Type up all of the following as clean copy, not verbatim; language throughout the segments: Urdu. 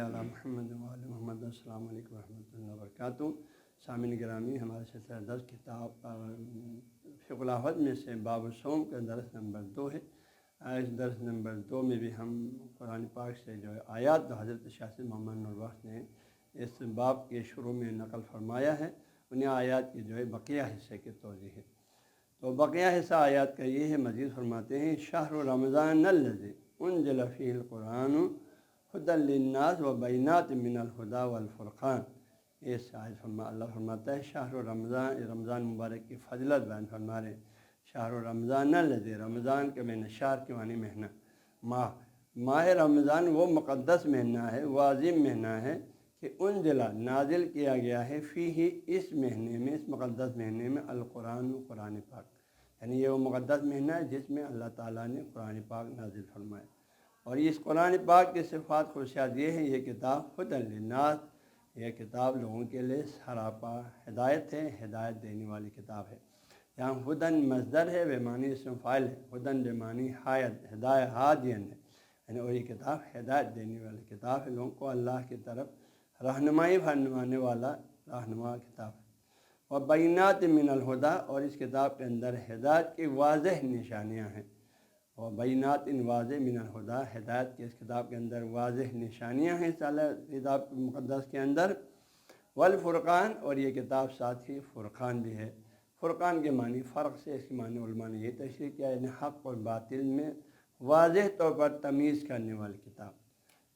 علی محمد وعلی محمد۔ السلام علیکم ورحمۃ اللہ وبرکاتہ۔ سامعین گرامی، ہمارے سلسلہ درس کتاب فقہ الاحوال میں سے باب الصوم کا درس نمبر 2 ہے۔ اس درس نمبر 2 میں بھی ہم قرآن پاک سے جو ہے آیات جو حضرت شاہ محمد نوربخش نے اس باب کے شروع میں نقل فرمایا ہے، انہیں آیات کی جو ہے بقیہ حصے کی توضیح ہے۔ تو بقیہ حصہ آیات کا یہ ہے، مزید فرماتے ہیں شہر رمضان الذی انزل فیہ القرآن ھدی للناس وبینات من الہدی والفرقان۔ اس آیت اللہ فرماتا ہے شہر رمضان، رمضان مبارک کی فضلت بیان فرما رہے ہیں۔ شہر رمضان الذی، رمضان کے مہینہ، شہر کے معنی مہینہ، ماہ رمضان وہ مقدس مہینہ ہے، وہ عظیم مہینہ ہے کہ انزل، نازل کیا گیا ہے، فیہ، اس مہینے میں، اس مقدس مہینے میں، القرآن، قرآن پاک، یعنی یہ وہ مقدس مہینہ ہے جس میں اللہ تعالیٰ نے قرآن پاک نازل فرمایا۔ اور اس قرآن پاک کی صفات خصوصیات یہ ہے، یہ کتاب ھدی للناس، یہ کتاب لوگوں کے لیے سراپا ہدایت ہے، ہدایت دینے والی کتاب ہے۔ یہاں ھدی مصدر ہے، بمعنی اسم فاعل ہے، ھدی بمعنی ہدایت، ہادین ہے، یعنی اور یہ کتاب ہدایت دینے والی کتاب ہے، لوگوں کو اللہ کی طرف رہنمائی فرمانے والا رہنما کتاب ہے۔ اور بینات من الہدی، اور اس کتاب کے اندر ہدایت کی واضح نشانیاں ہیں۔ اور بینات واضح من الہدی، ہدایت کی اس کتاب کے اندر واضح نشانیاں ہیں، کتاب مقدس کے اندر۔ والفرقان، اور یہ کتاب ساتھ ہی فرقان بھی ہے۔ فرقان کے معنی فرق سے، اس کے معنی علماء نے یہ تشریح کیا، یعنی حق اور باطل میں واضح طور پر تمیز کرنے والی کتاب۔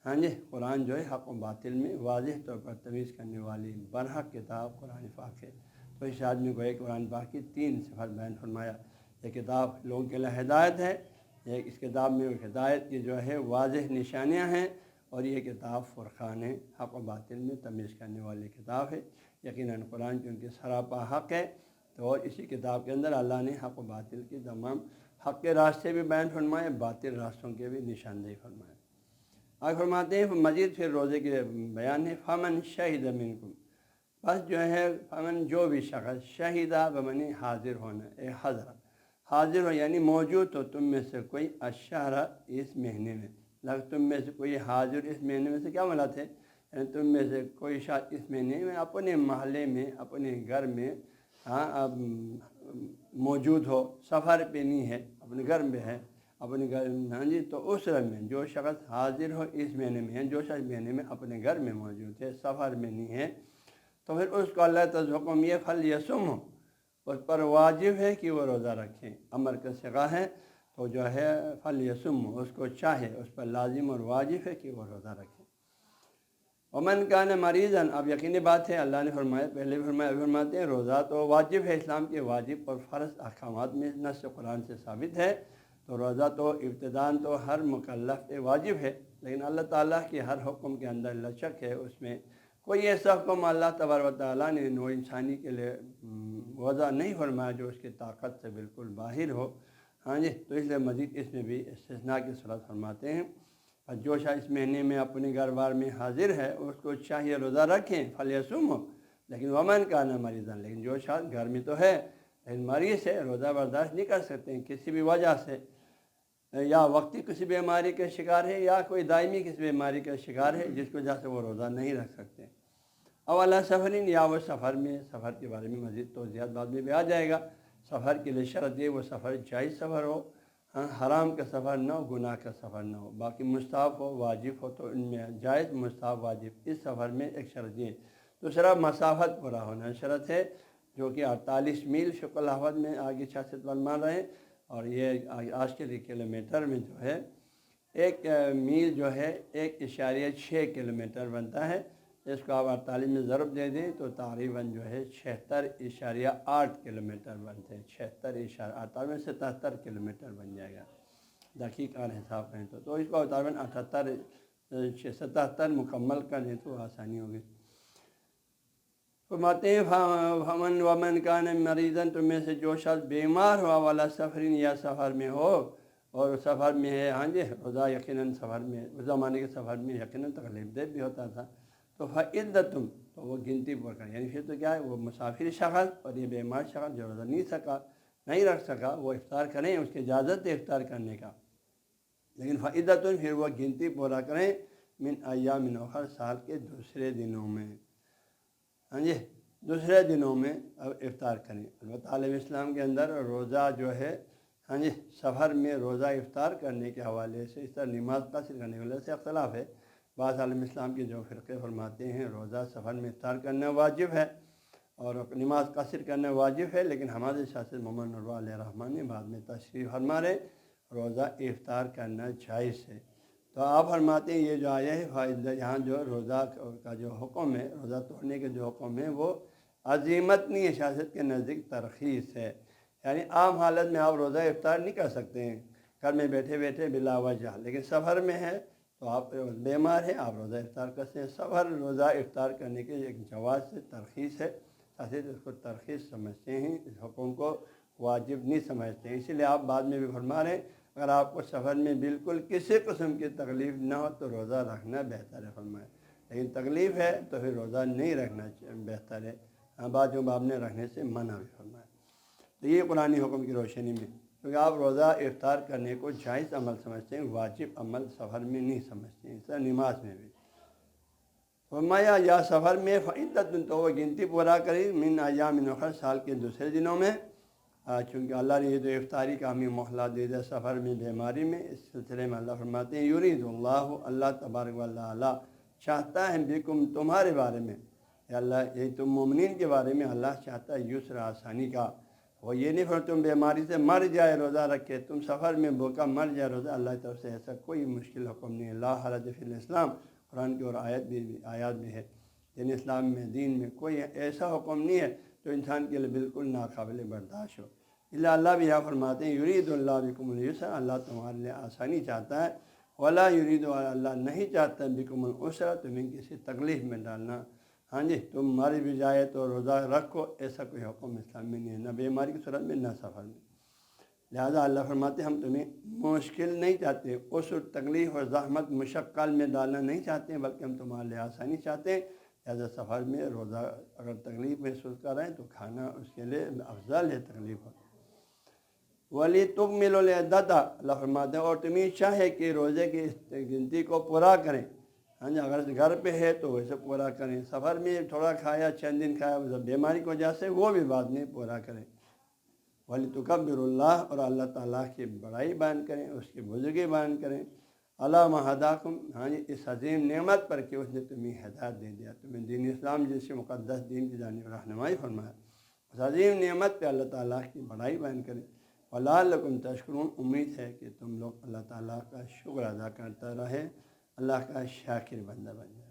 ہاں جی، قرآن جو ہے حق و باطل میں واضح طور پر تمیز کرنے والی برحق کتاب قرآن پاک ہے۔ تو اس آدمی کو ایک قرآن پاک کی 3 صفات بیان فرمایا۔ یہ کتاب لوگوں کے لیے ہدایت ہے، اس کتاب میں ہدایت کی جو ہے واضح نشانیاں ہیں، اور یہ کتاب فرقان ہے، حق و باطل میں تمیز کرنے والی کتاب ہے۔ یقیناً قرآن چونکہ سراپا حق ہے، تو اسی کتاب کے اندر اللہ نے حق و باطل کی تمام حق کے راستے بھی بیان فرمائے، باطل راستوں کے بھی نشاندہی فرمائے۔ آگے فرماتے ہیں مزید پھر روزے کے بیان ہے، فمن شہد منکم، بس جو ہے فمن، جو بھی شخص، شہیدہ بمعنی حاضر ہونا، حضر، حاضر ہو یعنی موجود ہو تم میں سے کوئی، الشہر، اس مہینے میں، تم میں سے کوئی حاضر، اس مہینے میں سے کیا مراد ہے، یعنی تم میں سے کوئی شخص اس مہینے میں اپنے محلے میں، اپنے گھر میں اب موجود ہو، سفر پہ نہیں ہے، اپنے گھر میں ہے، اپنے گھر، ہاں جی، تو اس میں جو شخص حاضر ہو اس مہینے میں، جو شخص مہینے میں اپنے گھر میں موجود ہے، سفر میں نہیں ہے، تو پھر اس کو اللہ تعالیٰ حکم یہ فلیصم ہو، اس پر واجب ہے کہ وہ روزہ رکھیں، امر کا صیغہ ہے، تو جو ہے فلیصم، اس کو چاہے، اس پر لازم اور واجب ہے کہ وہ روزہ رکھیں۔ ومن کان مریضاً، اب یقینی بات ہے، اللہ نے فرمایا، پہلے بھی فرمایا، فرماتے ہیں روزہ تو واجب ہے، اسلام کے واجب اور فرض احکامات میں نص قرآن سے ثابت ہے، تو روزہ تو ابتداً تو ہر مکلف پہ واجب ہے، لیکن اللہ تعالیٰ کے ہر حکم کے اندر لچک ہے، اس میں کوئی ایسا حکم اللہ تبارک و تعالیٰ نے نوع انسانی کے لیے وضع نہیں فرمایا جو اس کی طاقت سے بالکل باہر ہو۔ ہاں جی، تو اس لیے مزید اس میں بھی استثناء کی صورت فرماتے ہیں، اور جو شاید اس مہینے میں اپنے گھر بار میں حاضر ہے اس کو چاہیے روزہ رکھیں، فلیصم ہو، لیکن ومن کان مریضاً، لیکن جو شاید گھر میں تو ہے لیکن مریض ہے، روزہ برداشت نہیں کر سکتے ہیں کسی بھی وجہ سے، یا وقتی کسی بیماری کا شکار ہے، یا کوئی دائمی کسی بیماری کا شکار ہے جس کی وجہ سے وہ روزہ نہیں رکھ سکتے، اولا سفرین، یا وہ سفر میں، سفر کے بارے میں مزید توضیحات بعد میں بھی آ جائے گا۔ سفر کے لیے شرط یہ وہ سفر جائز سفر ہو، حرام کا سفر نہ ہو، گناہ کا سفر نہ ہو، باقی مستحب ہو، واجب ہو، تو ان میں جائز، مستحب، واجب، اس سفر میں ایک شرط یہ۔ دوسرا مسافت پورا ہونا شرط ہے، جو کہ 48 میل شق الاحوال میں آگے 6 مان رہے ہیں، اور یہ آج کے کلومیٹر میں جو ہے 1 میل جو ہے 1.6 کلومیٹر بنتا ہے، اس کو آپ 48 میں ضرب دے دیں تو تقریباً جو ہے 76.8 کلومیٹر بنتے ہیں، 76.8 میں 77 کلومیٹر بن جائے گا، دقیق اور حساب کریں تو اس کو تقریباً 77 مکمل کر دیں تو آسانی ہوگی۔ فرماتے ہیں فمن ومن کان مریضاً، تم میں سے جو شخص بیمار ہوا، والا سفرین، یا سفر میں ہو، اور سفر میں ہے، ہاں جی، روزہ یقیناً سفر میں، اس زمانے کے سفر میں یقیناً تکلیف دہ بھی ہوتا تھا، تو فعدتم، تو وہ گنتی پر کریں، یعنی پھر تو کیا ہے، وہ مسافر شخص اور یہ بیمار شخص جو روزہ نہیں رکھ سکا، وہ افطار کریں، اس کی اجازت ہے افطار کرنے کا، لیکن فعدتم، پھر وہ گنتی پورا کریں، من ایام اخر، سال کے دوسرے دنوں میں، ہاں جی دوسرے دنوں میں اب افطار کریں۔ البتہ عالم اسلام کے اندر روزہ جو ہے ہاں جی سفر میں روزہ افطار کرنے کے حوالے سے، اس طرح نماز قصر کرنے کے وجہ سے اختلاف ہے۔ بعض عالم اسلام کے جو فرقے فرماتے ہیں روزہ سفر میں افطار کرنا واجب ہے اور نماز قصر کرنا واجب ہے، لیکن ہمارے شاست محمد نور علیہ الرحمٰن نے بعد میں تشریح فرما رہے روزہ افطار کرنا جائز ہے۔ تو آپ فرماتے ہیں یہ جو آیا ہے فائدہ، یہاں جو روزہ کا جو حکم ہے، روزہ توڑنے کے جو حکم ہے وہ عزیمت نہیں ہے، شاست کے نزدیک ترخیص ہے، یعنی عام حالت میں آپ روزہ افطار نہیں کر سکتے ہیں گھر میں بیٹھے بیٹھے بلا وجہ، لیکن سفر میں ہے تو آپ بیمار ہیں آپ روزہ افطار کرتے ہیں۔ سفر روزہ افطار کرنے کے ایک جواز سے ترخیص ہے، شاست اس کو ترخیص سمجھتے ہیں، اس حکم کو واجب نہیں سمجھتے ہیں۔ اسی لیے آپ بعد میں بھی فرما رہے ہیں اگر آپ کو سفر میں بالکل کسی قسم کی تکلیف نہ ہو تو روزہ رکھنا بہتر ہے فرمائے، لیکن تکلیف ہے تو پھر روزہ نہیں رکھنا بہتر ہے، بعض باب نے رکھنے سے منع بھی فرمایا۔ تو یہ قرآن حکم کی روشنی میں، کیونکہ آپ روزہ افطار کرنے کو جائز عمل سمجھتے ہیں، واجب عمل سفر میں نہیں سمجھتے ہیں، اس طرح نماز میں بھی فرمایا یا سفر میں فعدت تو وہ گنتی پورا کری من ایام اخر، سال کے دوسرے دنوں میں، چونکہ اللہ نے یہ جو افطاری کا ہمیں مہلت دے دیا سفر میں بیماری میں، اس سلسلے میں اللہ فرماتے ہیں یرید اللہ، اللہ تبارک و تعالیٰ چاہتا ہے بکم تمہارے بارے میں، یا اللہ یہ تم مومنین کے بارے میں اللہ چاہتا ہے یسر آسانی کا، وہ یہ نہیں تم بیماری سے مر جائے روزہ رکھے، تم سفر میں بھوکا مر جائے روزہ، اللہ کی طرف سے ایسا کوئی مشکل حکم نہیں ہے، لا حرج فی الاسلام، قرآن کی اور آیات بھی ہے، دین اسلام میں دین میں کوئی ایسا حکم نہیں ہے جو انسان کے لیے بالکل ناقابل برداشت ہو۔ اللہ بھی یہاں فرماتے ہیں یرید اللہ بکم الیسر، اللہ تمہارے لیے آسانی چاہتا ہے، ولا یرید، اللہ نہیں چاہتا بکم العسر، تمہیں کسی تکلیف میں ڈالنا، ہاں جی تم مر بھی جائے تو روزہ رکھو، ایسا کوئی حکم اسلام میں نہیں ہے، نہ بیماری کی صورت میں نہ سفر میں۔ لہذا اللہ فرماتے ہیں ہم تمہیں مشکل نہیں چاہتے، عسر تکلیف اور زحمت مشقل میں ڈالنا نہیں چاہتے، بلکہ ہم تمہارے لیے آسانی چاہتے ہیں، لہذا سفر میں روزہ اگر تکلیف محسوس کر رہے ہیں تو کھانا اس کے لیے افضل ہے تکلیف ہو۔ ولی تکملوا العدۃ، اللہ فرماتے ہیں اور تمہیں چاہے کہ روزے کی گنتی کو پورا کریں، ہاں جی اگر گھر پہ ہے تو ویسے پورا کریں، سفر میں تھوڑا کھایا چند دن کھایا بیماری کی وجہ سے وہ بھی بعد میں پورا کریں۔ وَلِتُكَبِّرُوا اللَّهَ، اور اللہ تعالیٰ کی بڑائی بیان کریں، اس کی بزرگی بیان کریں، عَلَىٰ مَا هَدَاكُمْ، ہاں جی اس عظیم نعمت پر کہ اس نے تمہیں ہدایت دے دیا، تمہیں دین اسلام جیسے مقدس دین کی جانب رہنمائی فرمایا، اس عظیم نعمت پہ اللہ تعالیٰ کی بڑائی بیان کریں، وَلَعَلَّكُمْ تَشْكُرُونَ، امید ہے کہ تم لوگ اللہ تعالیٰ کا شکر ادا کرتا رہے، اللہ کا شاکر بندہ بن جائے۔